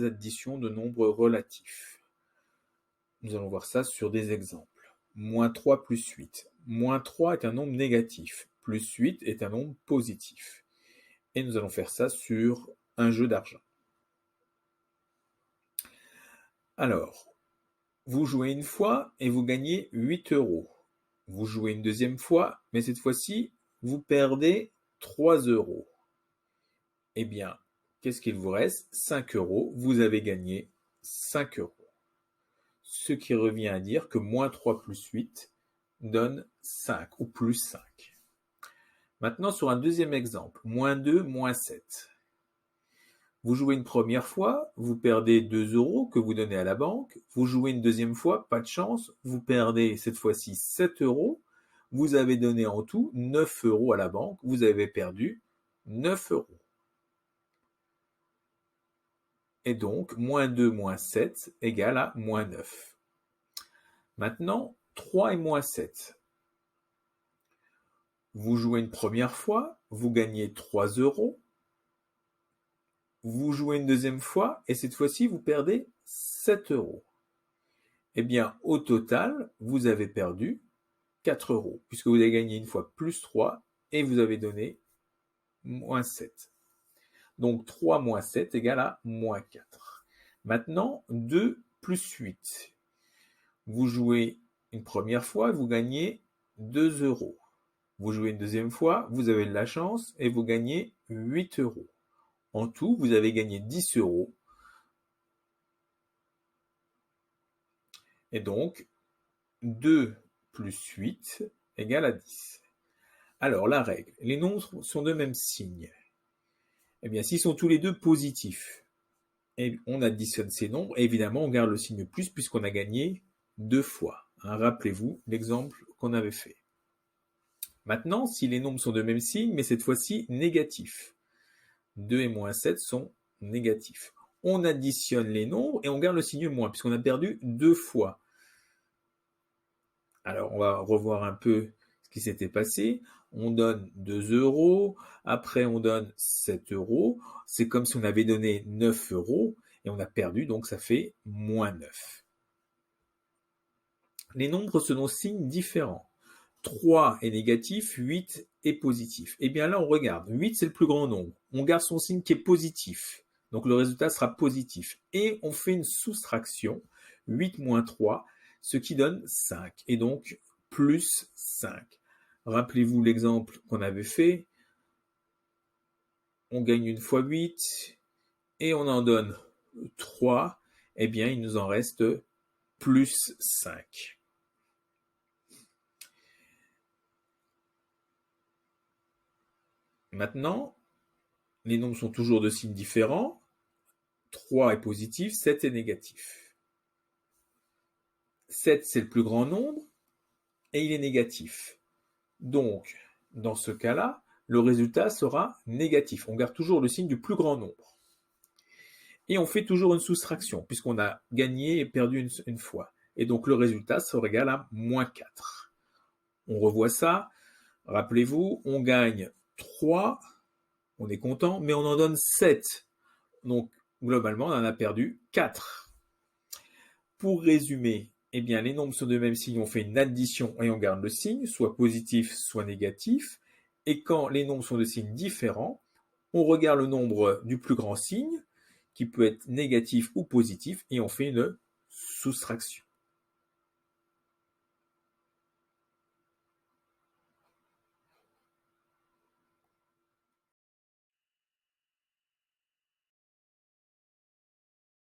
additions de nombres relatifs. Nous allons voir ça sur des exemples. Moins 3 plus 8. Moins 3 est un nombre négatif. Plus 8 est un nombre positif. Et nous allons faire ça sur un jeu d'argent. Alors, vous jouez une fois et vous gagnez 8 euros. Vous jouez une deuxième fois, mais cette fois-ci, vous perdez 3 euros. Eh bien, qu'est-ce qu'il vous reste? 5 euros. Vous avez gagné 5 euros. Ce qui revient à dire que moins 3 plus 8 donne 5 ou plus 5. Maintenant, sur un deuxième exemple, moins 2, moins 7. Vous jouez une première fois, vous perdez 2 euros que vous donnez à la banque. Vous jouez une deuxième fois, pas de chance, vous perdez cette fois-ci 7 euros. Vous avez donné en tout 9 euros à la banque. Vous avez perdu 9 euros. Et donc, moins 2 moins 7 égale à moins 9. Maintenant, 3 et moins 7. Vous jouez une première fois, vous gagnez 3 euros. Vous jouez une deuxième fois, et cette fois-ci, vous perdez 7 euros. Eh bien, au total, vous avez perdu 4 euros, puisque vous avez gagné une fois plus 3, et vous avez donné moins 7. Donc, 3 moins 7 égale à moins 4. Maintenant, 2 plus 8. Vous jouez une première fois, vous gagnez 2 euros. Vous jouez une deuxième fois, vous avez de la chance et vous gagnez 8 euros. En tout, vous avez gagné 10 euros. Et donc, 2 plus 8 égale à 10. Alors, la règle, les nombres sont de même signe. Eh bien, s'ils sont tous les deux positifs, et on additionne ces nombres, et évidemment, on garde le signe plus puisqu'on a gagné 2 fois. Rappelez-vous l'exemple qu'on avait fait. Maintenant, si les nombres sont de même signe, mais cette fois-ci négatifs, 2 et moins 7 sont négatifs. On additionne les nombres et on garde le signe moins, puisqu'on a perdu 2 fois. Alors, on va revoir un peu ce qui s'était passé. On donne 2 euros, après on donne 7 euros. C'est comme si on avait donné 9 euros et on a perdu, donc ça fait moins 9. Les nombres se donnent signes différents. 3 est négatif, 8 est positif. Eh bien là, on regarde. 8, c'est le plus grand nombre. On garde son signe qui est positif. Donc le résultat sera positif. Et on fait une soustraction. 8 moins 3, ce qui donne 5. Et donc, plus 5. Rappelez-vous l'exemple qu'on avait fait. On gagne une fois 8 et on en donne 3. Eh bien, il nous en reste plus 5. Maintenant, les nombres sont toujours de signes différents. 3 est positif, 7 est négatif. 7, c'est le plus grand nombre et il est négatif. Donc, dans ce cas-là, le résultat sera négatif. On garde toujours le signe du plus grand nombre. Et on fait toujours une soustraction, puisqu'on a gagné et perdu une fois. Et donc, le résultat sera égal à moins 4. On revoit ça. Rappelez-vous, on gagne 3, on est content, mais on en donne 7. Donc, globalement, on en a perdu 4. Pour résumer, eh bien, les nombres sont de même signe, on fait une addition et on garde le signe, soit positif, soit négatif. Et quand les nombres sont de signes différents, on regarde le nombre du plus grand signe, qui peut être négatif ou positif, et on fait une soustraction.